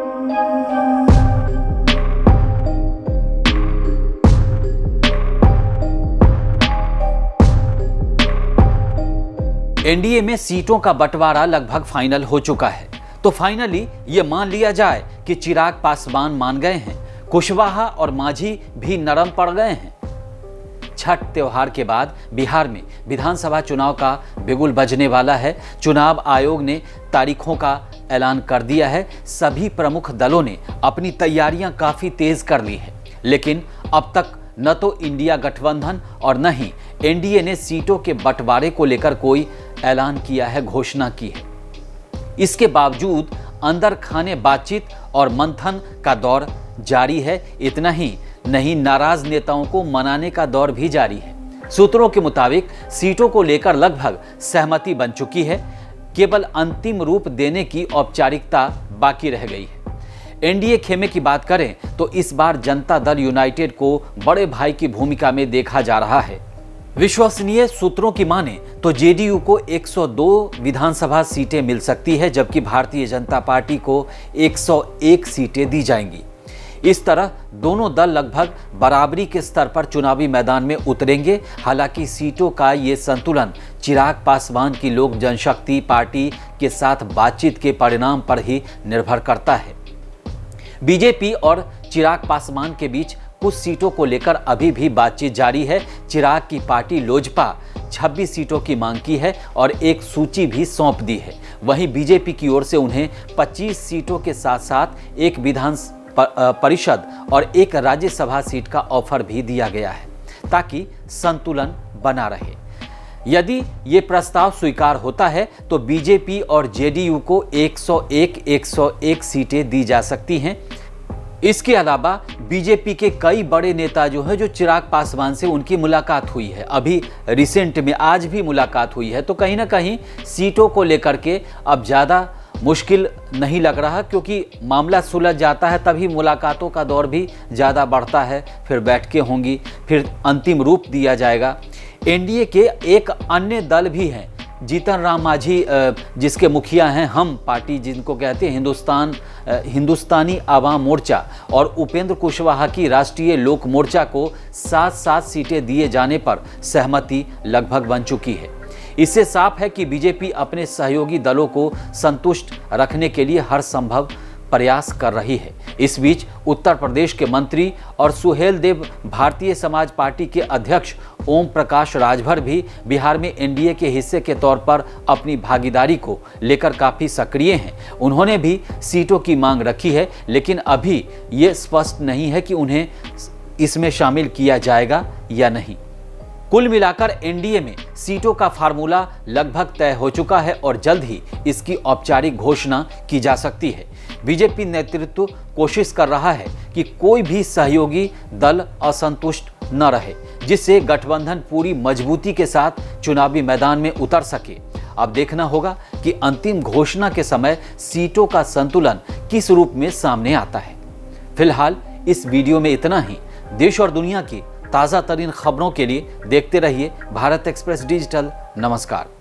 NDA में सीटों का बंटवारा लगभग फाइनल हो चुका है। तो फाइनली ये मान लिया जाए कि चिराग पासवान मान गए हैं, कुशवाहा और मांझी भी नरम पड़ गए हैं। छठ त्योहार के बाद बिहार में विधानसभा चुनाव का बिगुल बजने वाला है। चुनाव आयोग ने तारीखों का ऐलान कर दिया है। सभी प्रमुख दलों ने अपनी तैयारियां काफी तेज कर ली है, लेकिन अब तक न तो इंडिया गठबंधन और न ही एनडीए ने सीटों के बंटवारे को लेकर कोई ऐलान किया है, घोषणा की है। इसके बावजूद अंदर खाने बातचीत और मंथन का दौर जारी है। इतना ही नहीं, नाराज नेताओं को मनाने का दौर भी जारी है। सूत्रों के मुताबिक सीटों को लेकर लगभग सहमति बन चुकी है, केवल अंतिम रूप देने की औपचारिकता बाकी रह गई है। एनडीए खेमे की बात करें तो इस बार जनता दल यूनाइटेड को बड़े भाई की भूमिका में देखा जा रहा है। विश्वसनीय सूत्रों की माने तो जेडीयू को 102 विधानसभा सीटें मिल सकती है, जबकि भारतीय जनता पार्टी को 101 सीटें दी जाएंगी। इस तरह दोनों दल लगभग बराबरी के स्तर पर चुनावी मैदान में उतरेंगे। हालांकि सीटों का ये संतुलन चिराग पासवान की लोक जनशक्ति पार्टी के साथ बातचीत के परिणाम पर ही निर्भर करता है। बीजेपी और चिराग पासवान के बीच कुछ सीटों को लेकर अभी भी बातचीत जारी है। चिराग की पार्टी लोजपा 26 सीटों की मांग की है और एक सूची भी सौंप दी है। वहीं बीजेपी की ओर से उन्हें 25 सीटों के साथ साथ एक विधान परिषद और एक राज्यसभा सीट का ऑफर भी दिया गया है, ताकि संतुलन बना रहे। यदि ये प्रस्ताव स्वीकार होता है तो बीजेपी और जेडीयू को 101 सीटें दी जा सकती हैं। इसके अलावा बीजेपी के कई बड़े नेता जो हैं, जो चिराग पासवान से उनकी मुलाकात हुई है, अभी रिसेंट में आज भी मुलाकात हुई है, तो कहीं ना कहीं सीटों को लेकर के अब ज़्यादा मुश्किल नहीं लग रहा, क्योंकि मामला सुलझ जाता है तभी मुलाकातों का दौर भी ज़्यादा बढ़ता है। फिर बैठकें होंगी, फिर अंतिम रूप दिया जाएगा। एनडीए के एक अन्य दल भी हैं, जीतन राम मांझी, जिसके मुखिया हैं हम पार्टी, जिनको कहते हैं हिंदुस्तानी आवाम मोर्चा, और उपेंद्र कुशवाहा की राष्ट्रीय लोक मोर्चा को 7-7 सीटें दिए जाने पर सहमति लगभग बन चुकी है। इससे साफ है कि बीजेपी अपने सहयोगी दलों को संतुष्ट रखने के लिए हर संभव प्रयास कर रही है। इस बीच उत्तर प्रदेश के मंत्री और सुहेल देव भारतीय समाज पार्टी के अध्यक्ष ओम प्रकाश राजभर भी बिहार में एनडीए के हिस्से के तौर पर अपनी भागीदारी को लेकर काफी सक्रिय हैं। उन्होंने भी सीटों की मांग रखी है, लेकिन अभी ये स्पष्ट नहीं है कि उन्हें इसमें शामिल किया जाएगा या नहीं। कुल मिलाकर एनडीए में सीटों का फार्मूला लगभग तय हो चुका है और जल्द ही इसकी औपचारिक घोषणा की जा सकती है। बीजेपी नेतृत्व कोशिश कर रहा है कि कोई भी सहयोगी दल असंतुष्ट न रहे, जिससे गठबंधन पूरी मजबूती के साथ चुनावी मैदान में उतर सके। अब देखना होगा कि अंतिम घोषणा के समय सीटों का संतुलन किस रूप में सामने आता है। फिलहाल इस वीडियो में इतना ही। देश और दुनिया की ताज़ा तरीन खबरों के लिए देखते रहिए भारत एक्सप्रेस डिजिटल। नमस्कार।